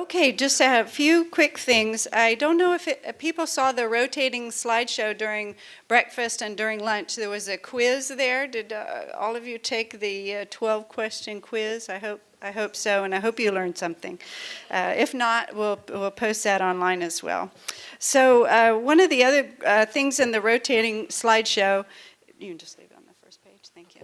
Okay, just a few quick things. I don't know if people saw the rotating slideshow during breakfast and during lunch. There was a quiz there. Did all of you take the 12-question quiz? I hope so, and I hope you learned something. If not, we'll post that online as well. So one of the other things in the rotating slideshow, you can just leave it on the first page. Thank you.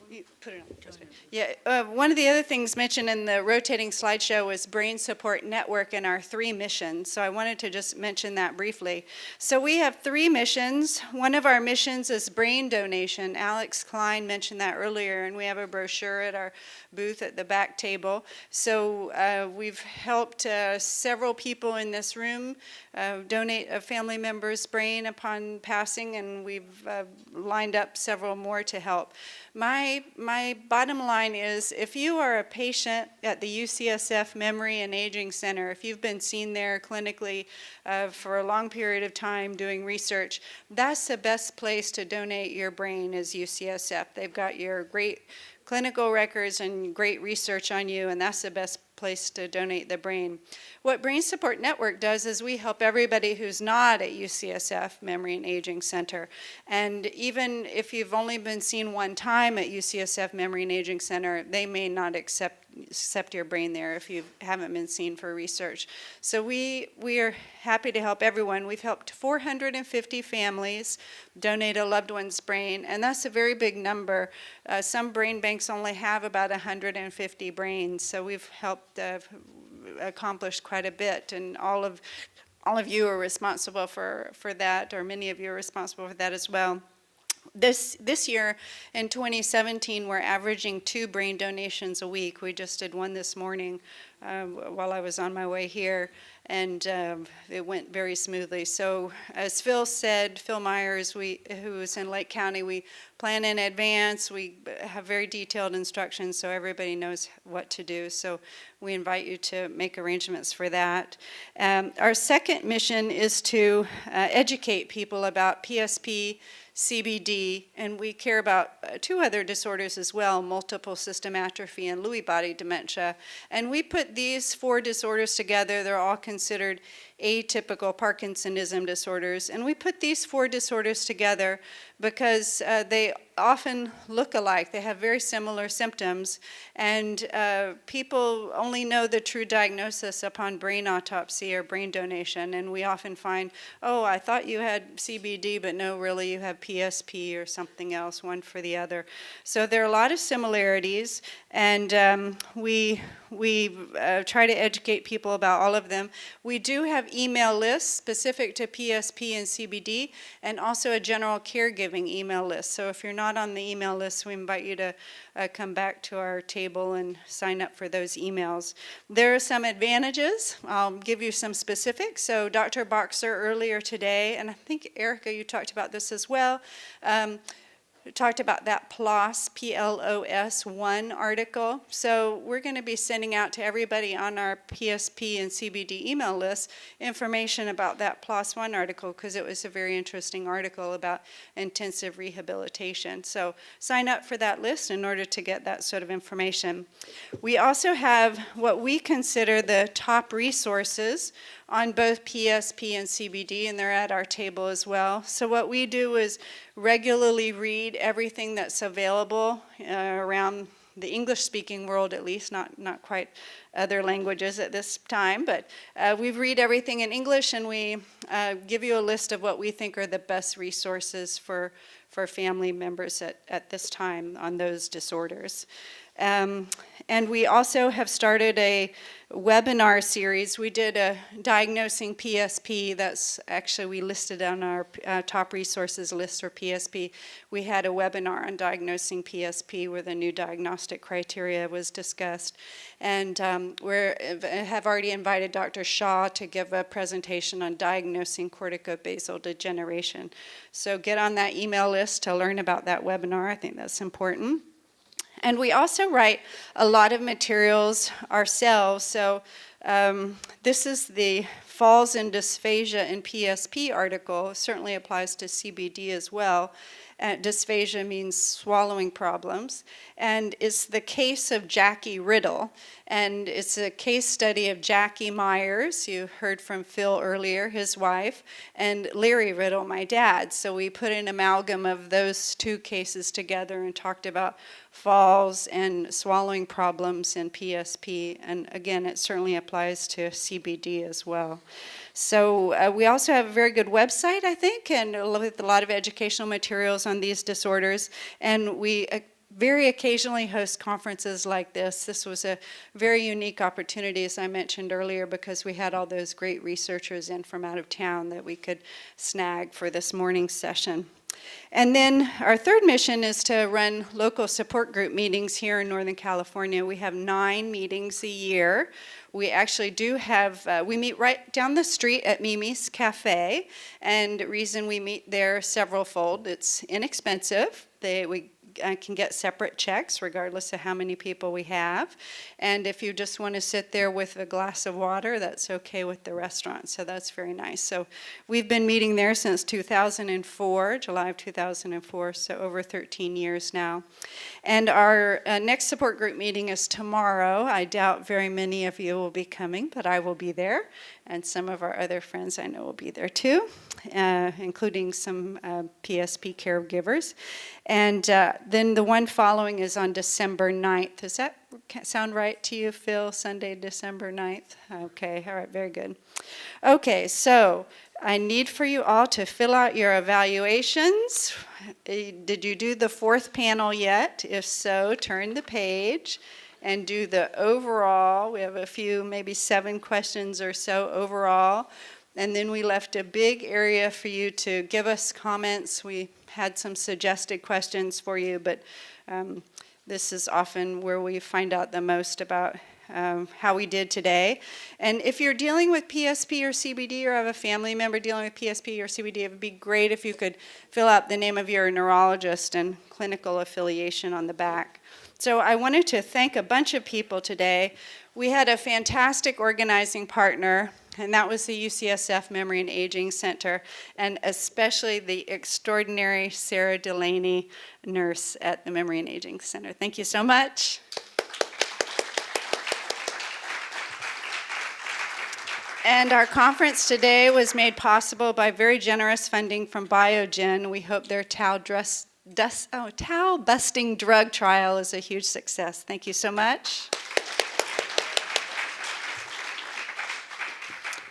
You put it on the first page. Yeah, one of the other things mentioned in the rotating slideshow was Brain Support Network and our 3 missions. So I wanted to just mention that briefly. So we have 3 missions. One of our missions is brain donation. Alex Klein mentioned that earlier, and we have a brochure at our booth at the back table. So we've helped several people in this room donate a family member's brain upon passing, and we've lined up several more to help. My bottom line is, if you are a patient at the UCSF Memory and Aging Center, if you've been seen there clinically for a long period of time doing research, that's the best place to donate your brain is UCSF. They've got your great clinical records and great research on you, and that's the best place to donate the brain. What Brain Support Network does is we help everybody who's not at UCSF Memory and Aging Center. And even if you've only been seen one time at UCSF Memory and Aging Center, they may not accept your brain there if you haven't been seen for research. So we are happy to help everyone. We've helped 450 families donate a loved one's brain, and that's a very big number. Some brain banks only have about 150 brains, so we've helped accomplish quite a bit, and all of you are responsible for that, or many of you are responsible for that as well. This year, in 2017, we're averaging 2 brain donations a week. We just did one this morning while I was on my way here, and it went very smoothly. So as Phil said, Phil Myers, who is in Lake County, we plan in advance. We have very detailed instructions so everybody knows what to do. So we invite you to make arrangements for that. Our second mission is to educate people about PSP-CBD, and we care about 2 other disorders as well, multiple system atrophy and Lewy body dementia. And we put these 4 disorders together. They're all considered atypical Parkinsonism disorders. And we put these 4 disorders together because they often look alike. They have very similar symptoms, and people only know the true diagnosis upon brain autopsy or brain donation, and we often find, oh, I thought you had CBD, but no, really you have PSP or something else, one for the other. So there are a lot of similarities, and we try to educate people about all of them. We do have email lists specific to PSP and CBD, and also a general caregiving email list. So if you're not on the email list, we invite you to come back to our table and sign up for those emails. There are some advantages. I'll give you some specifics. So Dr. Boxer earlier today, and I think Erica, you talked about this as well, we talked about that PLOS, P-L-O-S 1 article. So we're going to be sending out to everybody on our PSP and CBD email list information about that PLOS 1 article, because it was a very interesting article about intensive rehabilitation. So sign up for that list in order to get that sort of information. We also have what we consider the top resources on both PSP and CBD, and they're at our table as well. So what we do is regularly read everything that's available around the English-speaking world, at least, not quite other languages at this time, but we read everything in English, and we give you a list of what we think are the best resources for family members at this time on those disorders. And we also have started a webinar series. We did a diagnosing PSP. That's actually, we listed on our top resources list for PSP. We had a webinar on diagnosing PSP where the new diagnostic criteria was discussed. And we have already invited Dr. Shaw to give a presentation on diagnosing corticobasal degeneration. So get on that email list to learn about that webinar. I think that's important. And we also write a lot of materials ourselves. So this is the Falls in Dysphagia in PSP article. It certainly applies to CBD as well. Dysphagia means swallowing problems. And it's the case of Jackie Riddle. And it's a case study of Jackie Myers, you heard from Phil earlier, his wife, and Larry Riddle, my dad. So we put an amalgam of those two cases together and talked about falls and swallowing problems in PSP. And again, it certainly applies to CBD as well. So we also have a very good website, I think, and with a lot of educational materials on these disorders. And we very occasionally host conferences like this. This was a very unique opportunity, as I mentioned earlier, because we had all those great researchers in from out of town that we could snag for this morning's session. And then our third mission is to run local support group meetings here in Northern California. We have 9 meetings a year. We actually do have, we meet right down the street at Mimi's Cafe, and the reason we meet there severalfold. It's inexpensive. We can get separate checks regardless of how many people we have. And if you just want to sit there with a glass of water, that's okay with the restaurant. So that's very nice. So we've been meeting there since 2004, July of 2004, so over 13 years now. And our next support group meeting is tomorrow. I doubt very many of you will be coming, but I will be there. And some of our other friends I know will be there too, including some PSP caregivers. And then the one following is on December 9th. Does that sound right to you, Phil? Sunday, December 9th? Okay, all right, very good. Okay, so I need for you all to fill out your evaluations. Did you do the 4th panel yet? If so, turn the page and do the overall. We have a few, maybe 7 questions or so overall. And then we left a big area for you to give us comments. We had some suggested questions for you, but this is often where we find out the most about how we did today. And if you're dealing with PSP or CBD or have a family member dealing with PSP or CBD, it would be great if you could fill out the name of your neurologist and clinical affiliation on the back. So I wanted to thank a bunch of people today. We had a fantastic organizing partner, and that was the UCSF Memory and Aging Center, and especially the extraordinary Sarah Delaney, nurse at the Memory and Aging Center. Thank you so much. And our conference today was made possible by very generous funding from Biogen. We hope their tau-busting drug trial is a huge success. Thank you so much.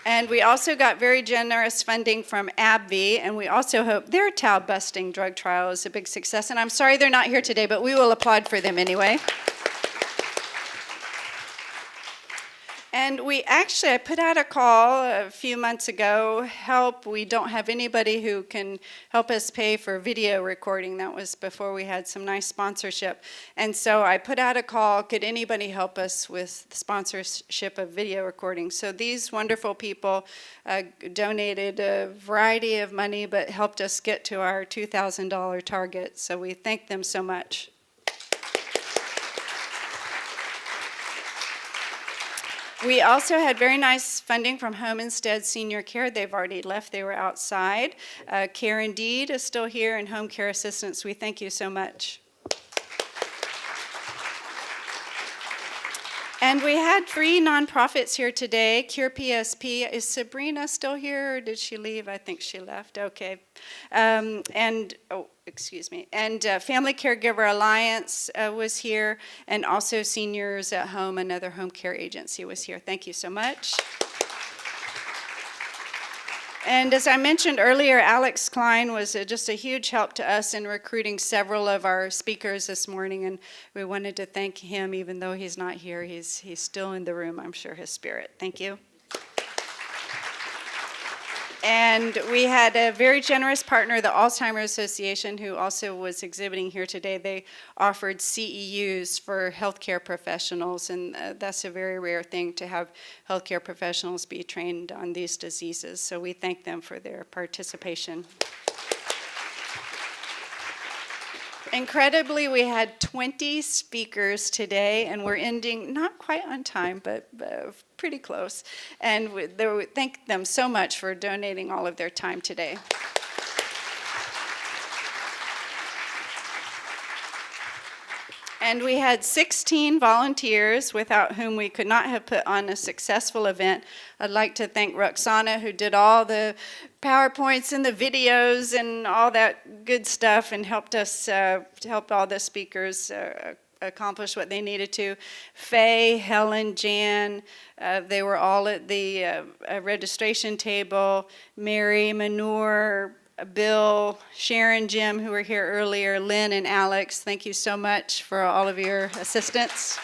And we also got very generous funding from AbbVie, and we also hope their tau-busting drug trial is a big success. And I'm sorry they're not here today, but we will applaud for them anyway. And I put out a call a few months ago, help. We don't have anybody who can help us pay for video recording. That was before we had some nice sponsorship. And so I put out a call, could anybody help us with sponsorship of video recording? So these wonderful people donated a variety of money, but helped us get to our $2,000 target. So we thank them so much. We also had very nice funding from Home Instead Senior Care. They've already left. They were outside. Care Indeed is still here, and Home Care Assistance. We thank you so much. And we had 3 nonprofits here today. Cure PSP. Is Sabrina still here, or did she leave? I think she left. Okay. And Family Caregiver Alliance was here, and also Seniors at Home, another home care agency, was here. Thank you so much. And as I mentioned earlier, Alex Klein was just a huge help to us in recruiting several of our speakers this morning, and we wanted to thank him. Even though he's not here, he's still in the room, I'm sure, his spirit. Thank you. And we had a very generous partner, the Alzheimer Association, who also was exhibiting here today. They offered CEUs for healthcare professionals, and that's a very rare thing to have healthcare professionals be trained on these diseases. So we thank them for their participation. Incredibly, we had 20 speakers today, and we're ending not quite on time, but pretty close. And we thank them so much for donating all of their time today. And we had 16 volunteers without whom we could not have put on a successful event. I'd like to thank Roxana, who did all the PowerPoints and the videos and all that good stuff and helped us help all the speakers accomplish what they needed to. Faye, Helen, Jan, they were all at the registration table. Mary, Manure, Bill, Sharon, Jim, who were here earlier, Lynn and Alex, thank you so much for all of your assistance.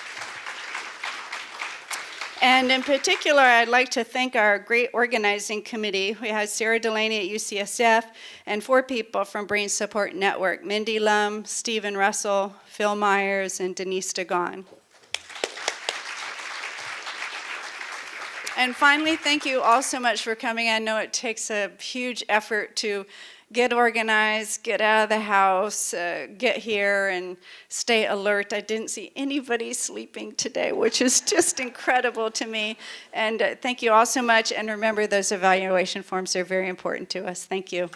And in particular, I'd like to thank our great organizing committee. We had Sarah Delaney at UCSF and 4 people from Brain Support Network, Mindy Lum, Stephen Russell, Phil Myers, and Denise Dagon. And finally, thank you all so much for coming. I know it takes a huge effort to get organized, get out of the house, get here, and stay alert. I didn't see anybody sleeping today, which is just incredible to me. And thank you all so much. And remember, those evaluation forms are very important to us. Thank you.